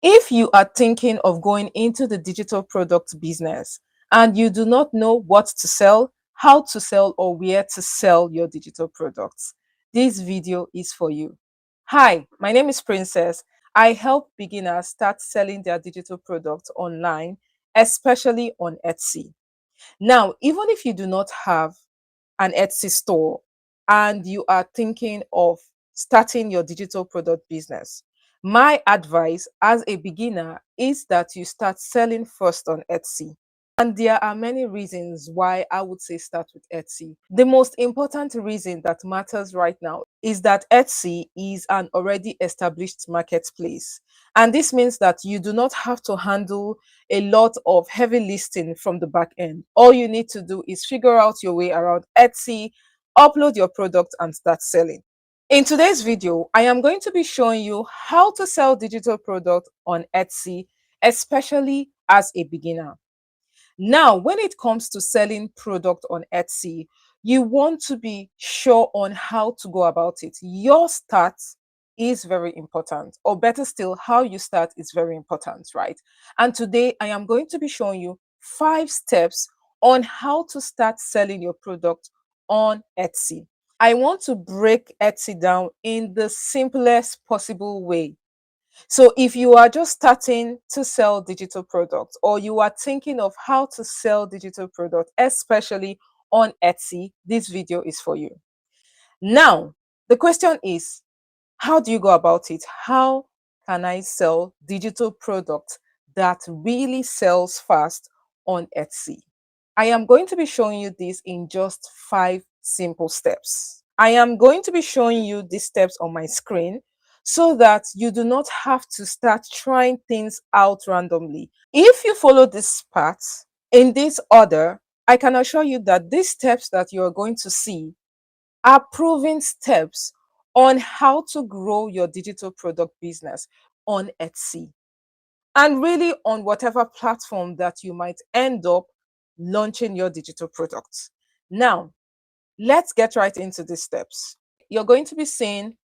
If you are thinking of going into the digital product business and you do not know what to sell, how to sell, or where to sell your digital products, this video is for you. Hi, my name is Princess. I help beginners start selling their digital products online, especially on Etsy. Now, even if you do not have an Etsy store and you are thinking of starting your digital product business, my advice as a beginner is that you start selling first on Etsy. And there are many reasons why I would say start with Etsy. The most important reason that matters right now is that Etsy is an already established marketplace. And this means that you do not have to handle a lot of heavy listing from the back end. All you need to do is figure out your way around Etsy, upload your product, and start selling. In today's video, I am going to be showing you how to sell digital products on Etsy, especially as a beginner. Now, when it comes to selling product on Etsy, you want to be sure on how to go about it. Your start is very important, or better still, how you start is very important, right? And today I am going to be showing you 5 steps on how to start selling your product on Etsy. I want to break Etsy down in the simplest possible way. So if you are just starting to sell digital products, or you are thinking of how to sell digital products, especially on Etsy, this video is for you. Now, the question is, how do you go about it? How can I sell digital products that really sells fast on Etsy? I am going to be showing you this in just 5 simple steps. I am going to be showing you these steps on my screen so that you do not have to start trying things out randomly. If you follow this path in this order, I can assure you that these steps that you are going to see are proven steps on how to grow your digital product business on Etsy and really on whatever platform that you might end up launching your digital products. Now, let's get right into these steps. You're going to be seeing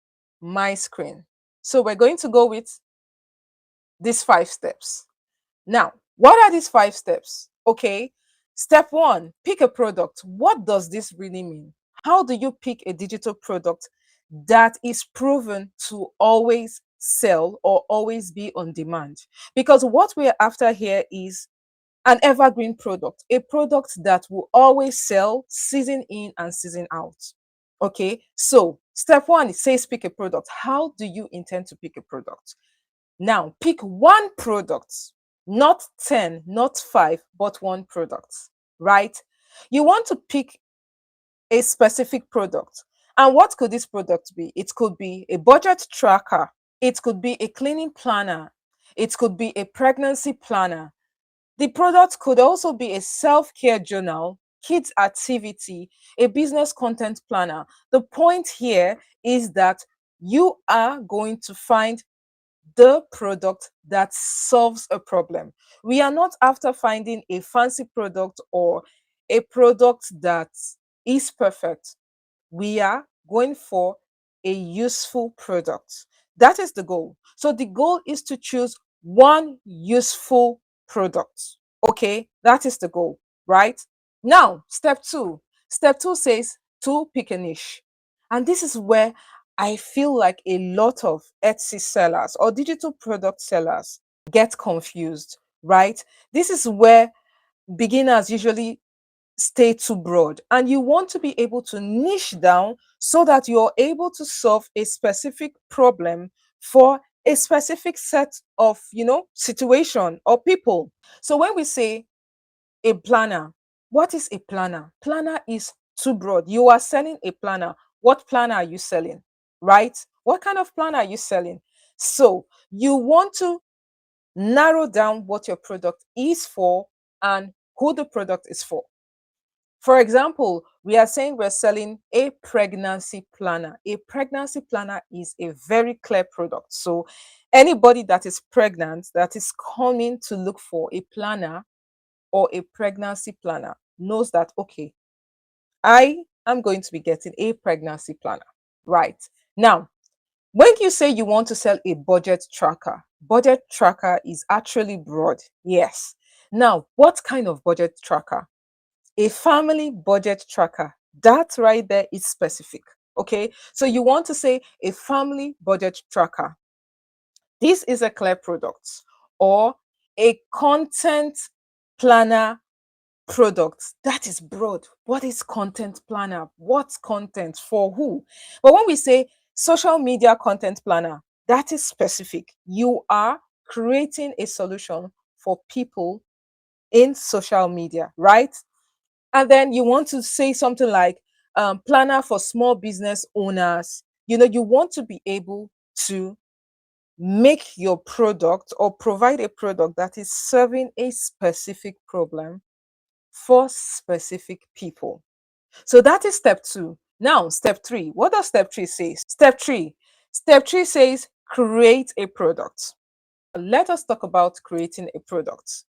my screen. So we're going to go with these 5 steps. Now, what are these 5 steps? Okay, step one, pick a product. What does this really mean? How do you pick a digital product that is proven to always sell or always be on demand? Because what we're after here is an evergreen product, a product that will always sell season in and season out. Okay, so step one, it says pick a product. How do you intend to pick a product? Now, pick one product, not 10, not 5, but one product, right? You want to pick a specific product. And what could this product be? It could be a budget tracker, it could be a cleaning planner, it could be a pregnancy planner. The product could also be a self care journal, kids' activity, a business content planner. The point here is that you are going to find the product that solves a problem. We are not after finding a fancy product or a product that is perfect. We are going for a useful product. That is the goal. So the goal is to choose one useful product. Okay, that is the goal, right? Now, step two. Step two says to pick a niche. And this is where I feel like a lot of Etsy sellers or digital product sellers get confused, right? This is where beginners usually stay too broad, and you want to be able to niche down so that you're able to solve a specific problem for a specific set of situation or people. So when we say a planner, what is a planner? Planner is too broad. You are selling a planner. What planner are you selling, right? What kind of planner are you selling? So you want to narrow down what your product is for and who the product is for. For example, we are saying we're selling a pregnancy planner. A pregnancy planner is a very clear product. So anybody that is pregnant that is coming to look for a planner or a pregnancy planner knows that, okay, I am going to be getting a pregnancy planner. Right. Now, When you say you want to sell a budget tracker is actually broad. Yes. Now, what kind of budget tracker? A family budget tracker. That right there is specific. Okay. So you want to say a family budget tracker. This is a clear product, or a content planner product. That is broad. What is content planner? What's content for who? But when we say social media content planner, that is specific. You are creating a solution for people in social media, right? And then you want to say something like planner for small business owners. You want to be able to make your product or provide a product that is serving a specific problem for specific people. So that is step two. Now, step three. What does step three say? Step three says create a product. Let us talk about creating a product.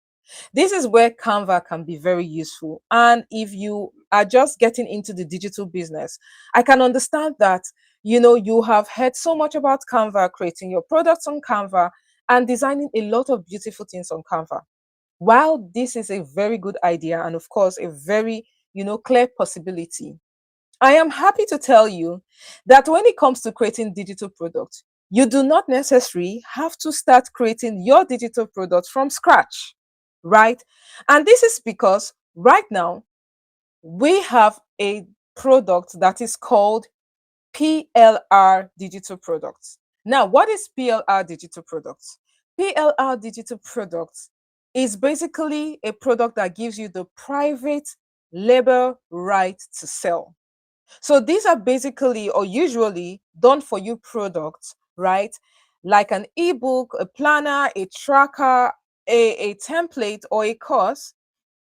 This is where Canva can be very useful. And if you are just getting into the digital business, I can understand that you have heard so much about Canva, creating your products on Canva and designing a lot of beautiful things on Canva. While this is a very good idea and of course a very clear possibility, I am happy to tell you that when it comes to creating digital products, you do not necessarily have to start creating your digital product from scratch, right? And this is because right now we have a product that is called PLR digital products. Now, what is PLR digital products? PLR digital products is basically a product that gives you the private label right to sell. So these are basically or usually done for you products, right? Like an ebook, a planner, a tracker, a template, or a course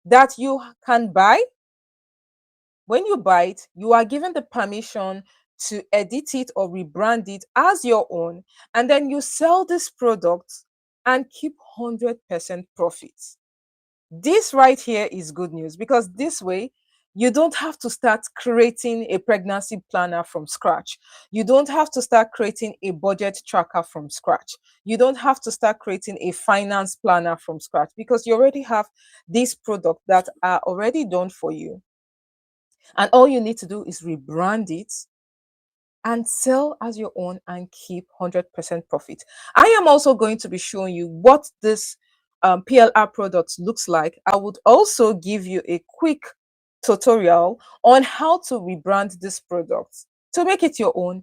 that you can buy. When you buy it, you are given the permission to edit it or rebrand it as your own, and then you sell this product and keep 100% profits. This right here is good news because this way you don't have to start creating a pregnancy planner from scratch. You don't have to start creating a budget tracker from scratch. You don't have to start creating a finance planner from scratch because you already have these products that are already done for you. And all you need to do is rebrand it and sell as your own and keep 100% profit. I am also going to be showing you what this PLR product looks like. I would also give you a quick tutorial on how to rebrand this product to make it your own,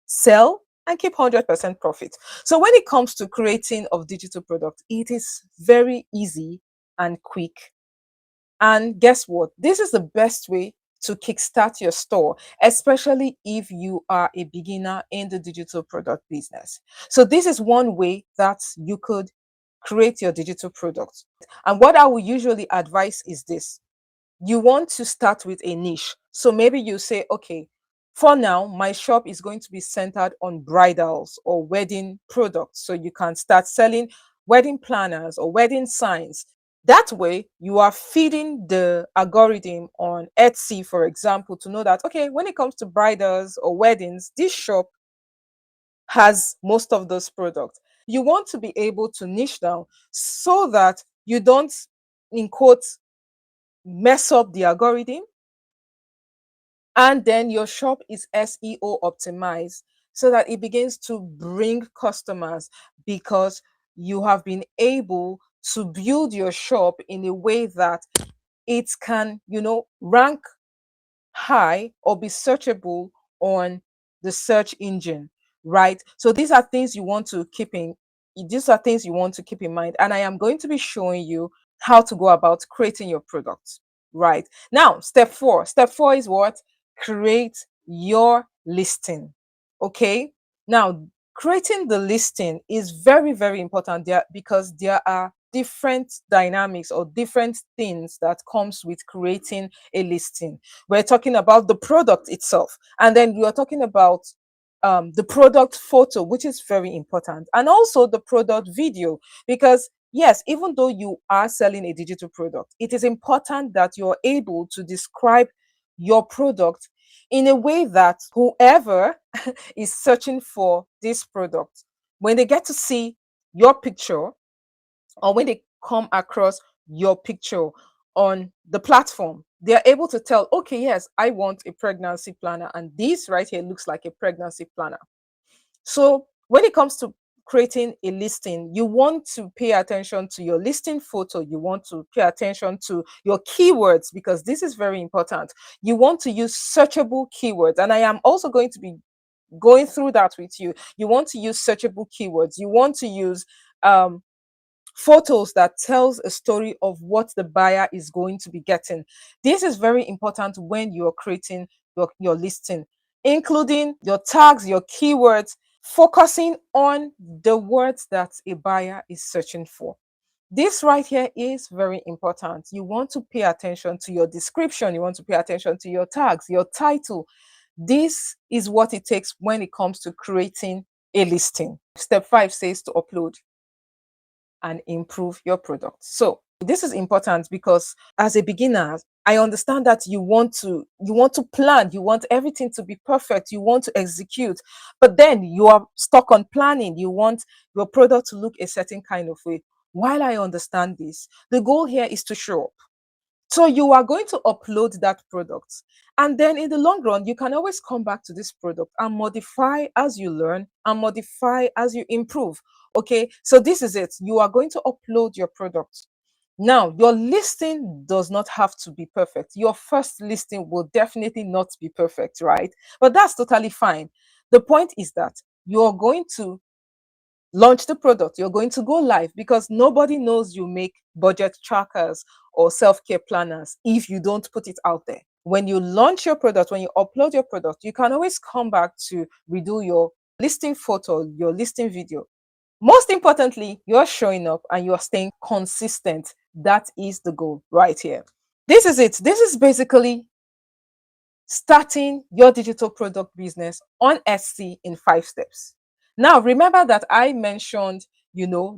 sell and keep 100% profit. So when it comes to creating of digital products, it is very easy and quick. And guess what? This is the best way to kickstart your store, especially if you are a beginner in the digital product business. So, this is one way that you could create your digital product. And what I would usually advise is this: you want to start with a niche. So, maybe you say, okay, for now, my shop is going to be centered on bridals or wedding products. So, you can start selling wedding planners or wedding signs. That way, you are feeding the algorithm on Etsy, for example, to know that, okay, when it comes to bridals or weddings, this shop has most of those products. You want to be able to niche down so that you don't, in quotes, mess up the algorithm, and then your shop is SEO optimized so that it begins to bring customers because you have been able to build your shop in a way that it can, rank high or be searchable on the search engine, right? So these are things you want to keep in mind. And I am going to be showing you how to go about creating your product, right? Now, step four. Step four is what? Create your listing. Okay. Now, creating the listing is very, very important there because there are different dynamics or different things that comes with creating a listing. We're talking about the product itself, and then we are talking about the product photo, which is very important, and also the product video. Because yes, even though you are selling a digital product, it is important that you're able to describe your product in a way that whoever is searching for this product, when they get to see your picture, or when they come across your picture on the platform, they are able to tell, okay, yes, I want a pregnancy planner, and this right here looks like a pregnancy planner. So when it comes to creating a listing, you want to pay attention to your listing photo. You want to pay attention to your keywords, because this is very important. You want to use searchable keywords. And I am also going to be going through that with you. You want to use searchable keywords. You want to use photos that tells a story of what the buyer is going to be getting. This is very important when you're creating your listing, including your tags, your keywords, focusing on the words that a buyer is searching for. This right here is very important. You want to pay attention to your description. You want to pay attention to your tags, your title. This is what it takes when it comes to creating a listing. Step 5 says to upload and improve your product. So this is important because as a beginner, I understand that you want to plan, you want everything to be perfect, you want to execute, but then you are stuck on planning. You want your product to look a certain kind of way. While I understand this, the goal here is to show up. So you are going to upload that product. And then in the long run, you can always come back to this product and modify as you learn and modify as you improve. Okay, so this is it. You are going to upload your product. Now, your listing does not have to be perfect. Your first listing will definitely not be perfect, right? But that's totally fine. The point is that you're going to launch the product, you're going to go live, because nobody knows you make budget trackers or self-care planners if you don't put it out there. When you launch your product, when you upload your product, you can always come back to redo your listing photo, your listing video. Most importantly, you're showing up and you're staying consistent. That is the goal right here. This is it. This is basically starting your digital product business on Etsy in 5 steps. Now, remember that I mentioned,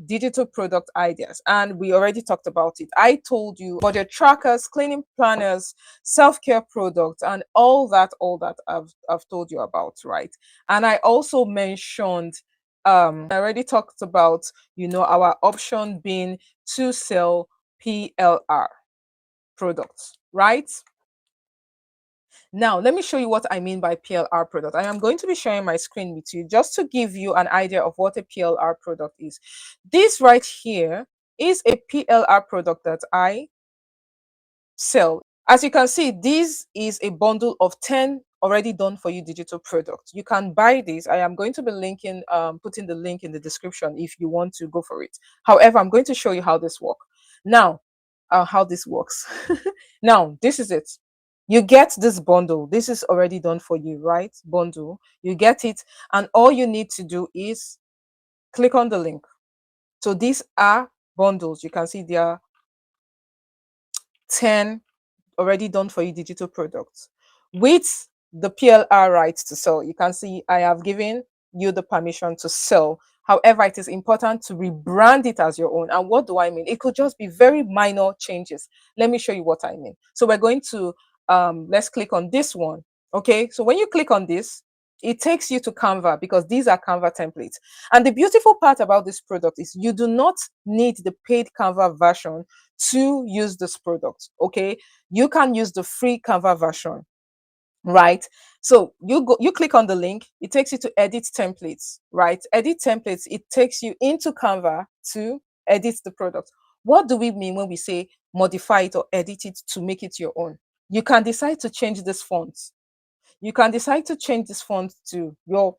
digital product ideas, and we already talked about it. I told you budget trackers, cleaning planners, self-care products, and all that I've told you about, right? And I also mentioned, I already talked about, our option being to sell PLR products, right? Now, let me show you what I mean by PLR product. I am going to be sharing my screen with you just to give you an idea of what a PLR product is. This right here is a PLR product that I sell. As you can see, this is a bundle of 10 already done for you digital products. You can buy this. I am going to be putting the link in the description if you want to go for it. However, I'm going to show you how this works. Now, how this works. Now, this is it. You get this bundle. This is already done for you, right? Bundle. You get it, and all you need to do is click on the link. So these are bundles. You can see there are 10 already done for you digital products with the PLR rights to sell. You can see I have given you the permission to sell. However, it is important to rebrand it as your own. And what do I mean? It could just be very minor changes. Let me show you what I mean. So we're going to let's click on this one. Okay, so when you click on this, it takes you to Canva, because these are Canva templates. And the beautiful part about this product is you do not need the paid Canva version to use this product. Okay, you can use the free Canva version, right? So you click on the link, it takes you to edit templates, right? Edit templates, it takes you into Canva to edit the product. What do we mean when we say modify it or edit it to make it your own? You can decide to change this font. You can decide to change this font to your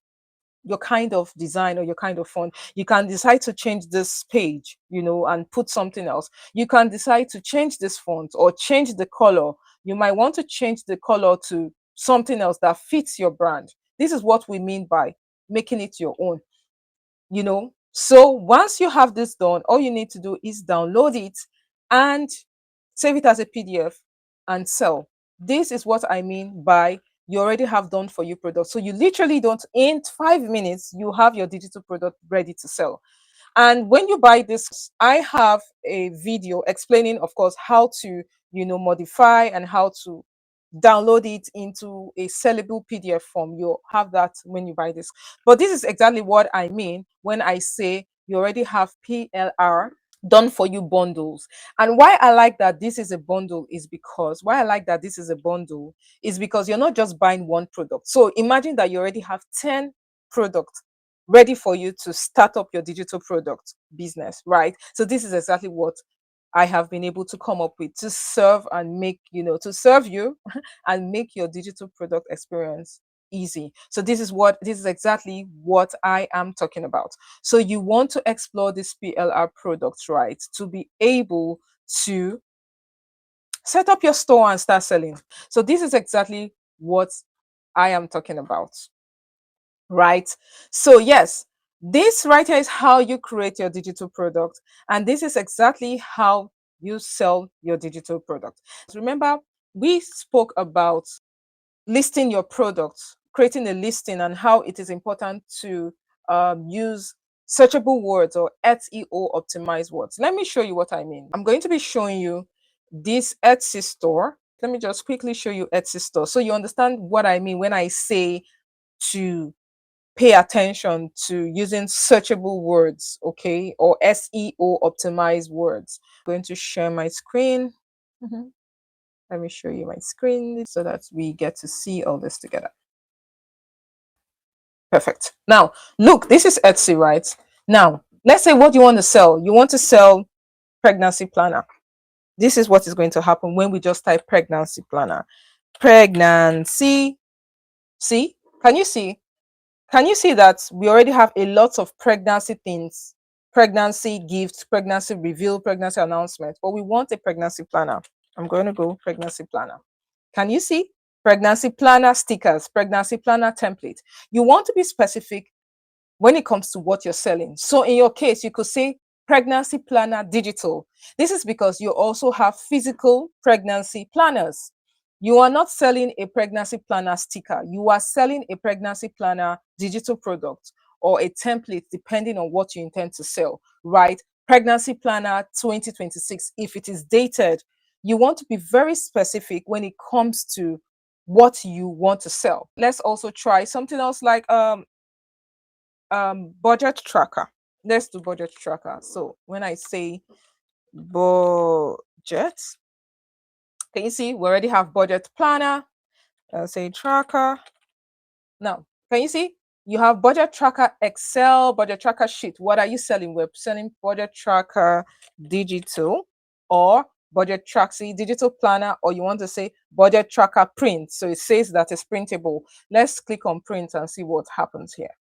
kind of design or your kind of font. You can decide to change this page, and put something else. You can decide to change this font or change the color. You might want to change the color to something else that fits your brand. This is what we mean by making it your own. So once you have this done, all you need to do is download it and save it as a PDF and sell. This is what I mean by you already have done for you product. So you literally don't, in 5 minutes, you have your digital product ready to sell. And when you buy this, I have a video explaining, of course, how to, modify and how to download it into a sellable PDF form. You'll have that when you buy this. But this is exactly what I mean when I say you already have PLR done for you bundles. And why I like that this is a bundle is because you're not just buying one product. So imagine that you already have 10 products ready for you to start up your digital product business, right? So this is exactly what I have been able to come up with to serve and make, to serve you and make your digital product experience easy. So this is exactly what I am talking about. So you want to explore this PLR products, right? To be able to set up your store and start selling. So this is exactly what I am talking about, right? So yes, this right here is how you create your digital product, and this is exactly how you sell your digital product. Remember, we spoke about listing your products, creating a listing, and how it is important to use searchable words or SEO optimized words. Let me show you what I mean. I'm going to be showing you this Etsy store. Let me just quickly show you Etsy store so you understand what I mean when I say to pay attention to using searchable words, okay, or SEO optimized words. I'm going to share my screen. Mhm. Let me show you my screen so that we get to see all this together. Perfect. Now, look, this is Etsy, right? Now, let's say what you want to sell. You want to sell pregnancy planner. This is what is going to happen when we just type pregnancy planner. Pregnancy. See? Can you see? Can you see that we already have a lot of pregnancy things? Pregnancy gifts, pregnancy reveal, pregnancy announcement. But we want a pregnancy planner. I'm going to go pregnancy planner. Can you see? Pregnancy planner stickers, pregnancy planner template. You want to be specific when it comes to what you're selling. So in your case, you could say pregnancy planner digital. This is because you also have physical pregnancy planners. You are not selling a pregnancy planner sticker. You are selling a pregnancy planner digital product or a template, depending on what you intend to sell, right? Pregnancy planner 2026, if it is dated, you want to be very specific when it comes to what you want to sell. Let's also try something else like budget tracker. Let's do budget tracker. So when I say budget, can you see we already have budget planner? I'll say tracker. Now, can you see you have budget tracker Excel, budget tracker sheet? What are you selling? We're selling budget tracker digital or budget tracker digital planner, or you want to say budget tracker print. So it says that it's printable. Let's click on print and see what happens here.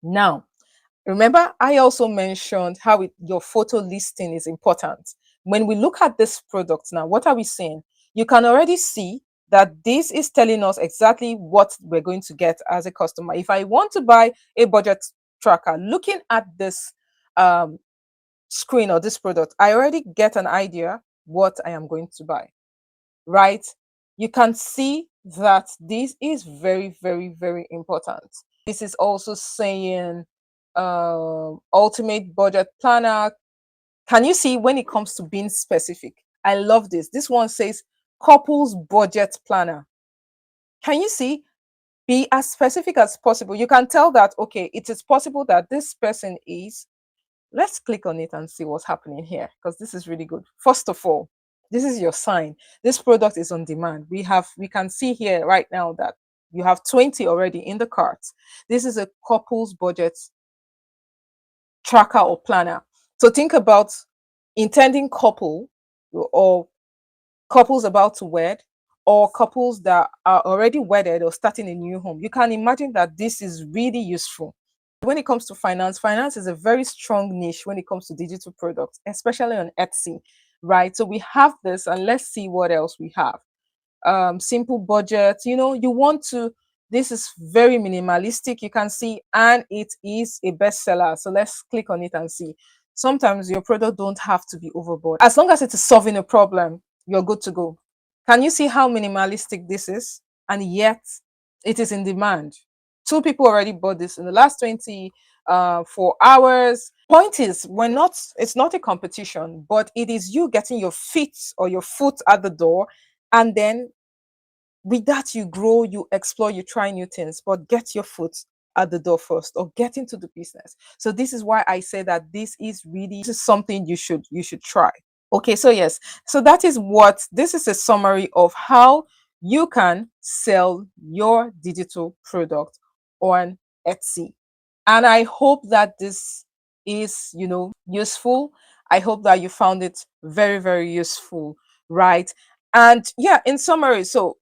Now, remember, I also mentioned how your photo listing is important. When we look at this product now, what are we saying? You can already see that this is telling us exactly what we're going to get as a customer. If I want to buy a budget tracker, looking at this screen or this product, I already get an idea what I am going to buy, right? You can see that this is very, very, very important. This is also saying ultimate budget planner. Can you see when it comes to being specific? I love this. This one says couples budget planner. Can you see? Be as specific as possible. You can tell that, okay, it is possible that this person is. Let's click on it and see what's happening here, because this is really good. First of all, this is your sign. This product is on demand. We can see here right now that you have 20 already in the cart. This is a couples budget tracker or planner. So think about intending couple or couples about to wed or couples that are already wedded or starting a new home. You can imagine that this is really useful. When it comes to finance, finance is a very strong niche when it comes to digital products, especially on Etsy, right? So we have this, and let's see what else we have. Simple budget, you want to, this is very minimalistic, you can see, and it is a bestseller. So let's click on it and see. Sometimes your product don't have to be overboard. As long as it is solving a problem, you're good to go. Can you see how minimalistic this is? And yet it is in demand. Two people already bought this in the last 24 hours. Point is, it's not a competition, but it is you getting your feet or your foot at the door, and then With that, you grow, you explore, you try new things, but get your foot at the door first, or get into the business. So this is why I say that this is something you should try. Okay, so yes, so that is what this is a summary of how you can sell your digital product on Etsy. And I hope that this is, useful. I hope that you found it very, very useful, right? And yeah, in summary, so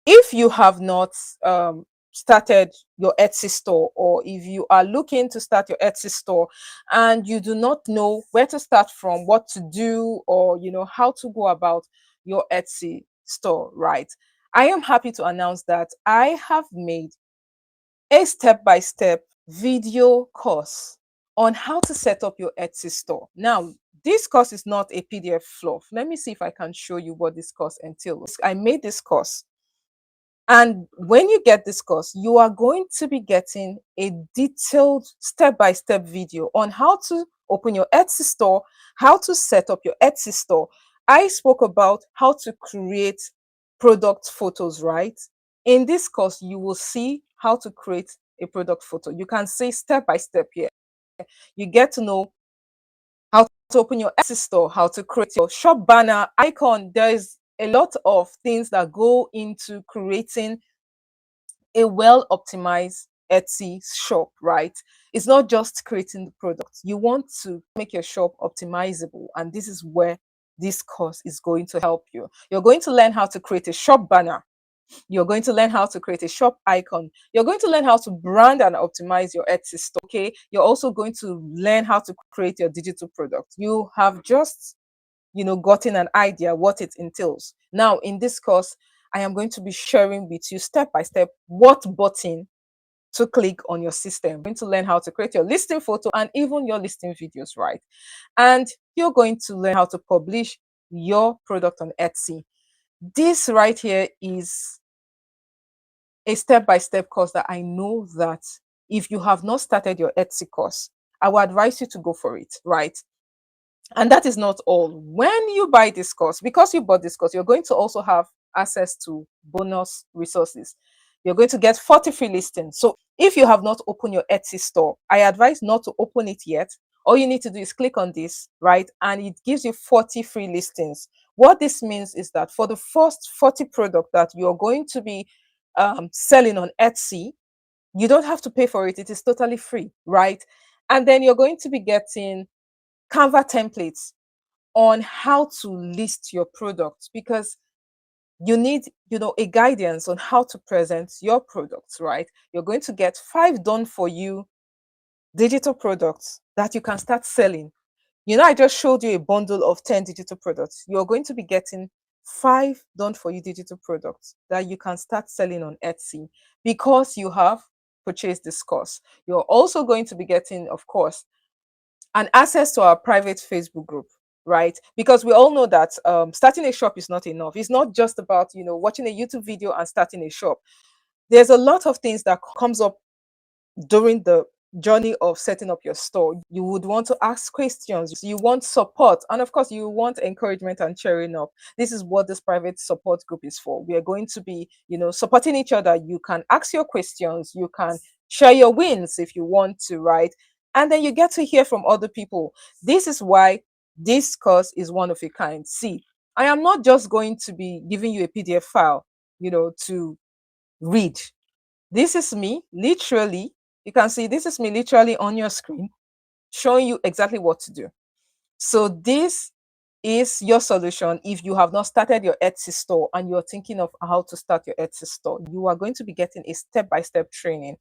if you have not started your Etsy store, or if you are looking to start your Etsy store and you do not know where to start from, what to do, or how to go about your Etsy store, right? I am happy to announce that I have made a step-by-step video course on how to set up your Etsy store. Now, this course is not a PDF fluff. Let me see if I can show you what this course entails. I made this course, and when you get this course, you are going to be getting a detailed step-by-step video on how to open your Etsy store, how to set up your Etsy store. I spoke about how to create product photos, right? In this course, you will see how to create a product photo. You can see step by step here. You get to know how to open your Etsy store, how to create your shop banner icon. There is a lot of things that go into creating a well optimized Etsy shop, right? It's not just creating the product. You want to make your shop optimizable, and this is where this course is going to help you. You're going to learn how to create a shop banner. You're going to learn how to create a shop icon. You're going to learn how to brand and optimize your Etsy store. Okay. You're also going to learn how to create your digital product. You have just, gotten an idea what it entails. Now, in this course, I am going to be sharing with you step by step what button to click on your system. You're going to learn how to create your listing photo and even your listing videos, right? And you're going to learn how to publish your product on Etsy. This right here is a step-by-step course that I know that if you have not started your Etsy course, I would advise you to go for it, right? And that is not all. When you buy this course, because you bought this course, you're going to also have access to bonus resources. You're going to get 40 free listings. So if you have not opened your Etsy store, I advise not to open it yet. All you need to do is click on this, right? And it gives you 40 free listings. What this means is that for the first 40 products that you're going to be selling on Etsy, you don't have to pay for it. It is totally free, right? And then you're going to be getting Canva templates on how to list your products, because you need a guidance on how to present your products, right? You're going to get 5 done for you digital products that you can start selling. I just showed you a bundle of 10 digital products. You're going to be getting 5 done for you digital products that you can start selling on Etsy because you have purchased this course. You're also going to be getting, of course, an access to our private Facebook group, right? Because we all know that starting a shop is not enough. It's not just about watching a YouTube video and starting a shop. There's a lot of things that comes up during the journey of setting up your store. You would want to ask questions, you want support, and of course you want encouragement and cheering up. This is what this private support group is for. We are going to be supporting each other. You can ask your questions, you can share your wins if you want to, right? And then you get to hear from other people. This is why this course is one of a kind. See, I am not just going to be giving you a PDF file to read. This is me literally. You can see this is me literally on your screen showing you exactly what to do. So this is your solution if you have not started your Etsy store and you're thinking of how to start your Etsy store. You are going to be getting a step-by-step training,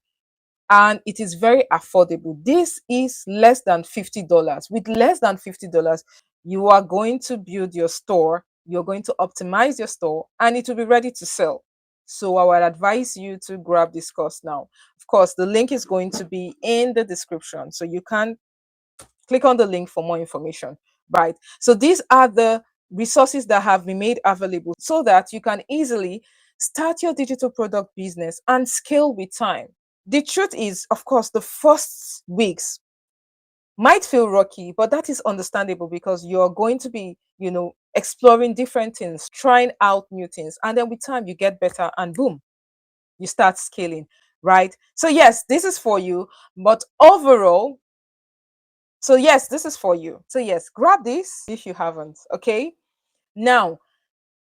and it is very affordable. This is less than $50. With less than $50, you are going to build your store, you're going to optimize your store, and it will be ready to sell. So I would advise you to grab this course now. Of course, the link is going to be in the description, so you can click on the link for more information, right? So these are the resources that have been made available so that you can easily start your digital product business and scale with time. The truth is, of course, the first weeks might feel rocky, but that is understandable because you're going to be, exploring different things, trying out new things. And then with time, you get better and boom, you start scaling, right? So, yes, this is for you. But overall, so yes, this is for you. So, yes, grab this if you haven't. Okay. Now,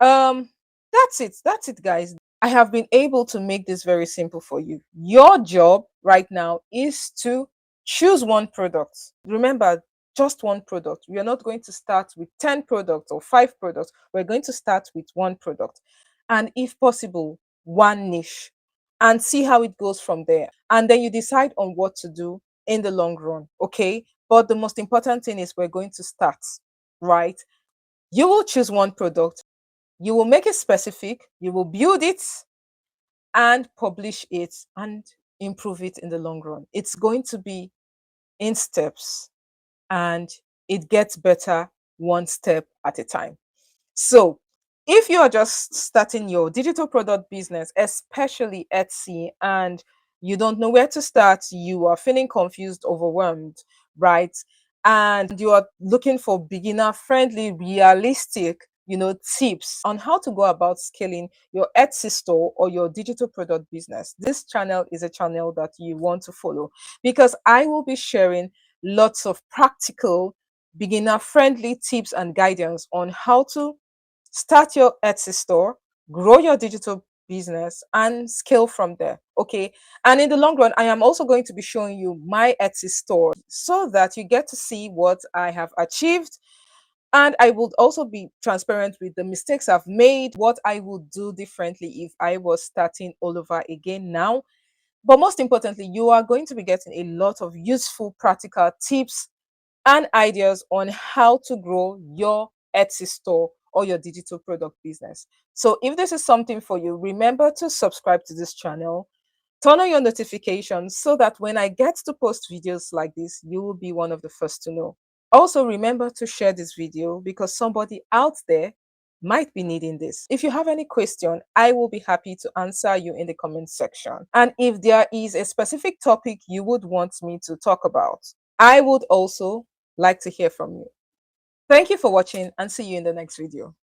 um, that's it, guys. I have been able to make this very simple for you. Your job right now is to choose one product. Remember, just one product. We are not going to start with 10 products or 5 products. We're going to start with one product. And if possible, one niche, and see how it goes from there. And then you decide on what to do in the long run. Okay. But the most important thing is we're going to start, right? You will choose one product, you will make it specific, you will build it and publish it and improve it in the long run. It's going to be in steps, and it gets better one step at a time. So, if you are just starting your digital product business, especially Etsy, and you don't know where to start, you are feeling confused, overwhelmed, right? And you are looking for beginner friendly, realistic, tips on how to go about scaling your Etsy store or your digital product business. This channel is a channel that you want to follow, because I will be sharing lots of practical, beginner friendly tips and guidance on how to start your Etsy store, grow your digital business, and scale from there. Okay. And in the long run, I am also going to be showing you my Etsy store so that you get to see what I have achieved. And I will also be transparent with the mistakes I've made, what I would do differently if I was starting all over again now. But most importantly, you are going to be getting a lot of useful practical tips and ideas on how to grow your Etsy store or your digital product business. So if this is something for you, remember to subscribe to this channel, turn on your notifications so that when I get to post videos like this, you will be one of the first to know. Also, remember to share this video because somebody out there might be needing this. If you have any question, I will be happy to answer you in the comment section. And if there is a specific topic you would want me to talk about, I would also like to hear from you. Thank you for watching and see you in the next video.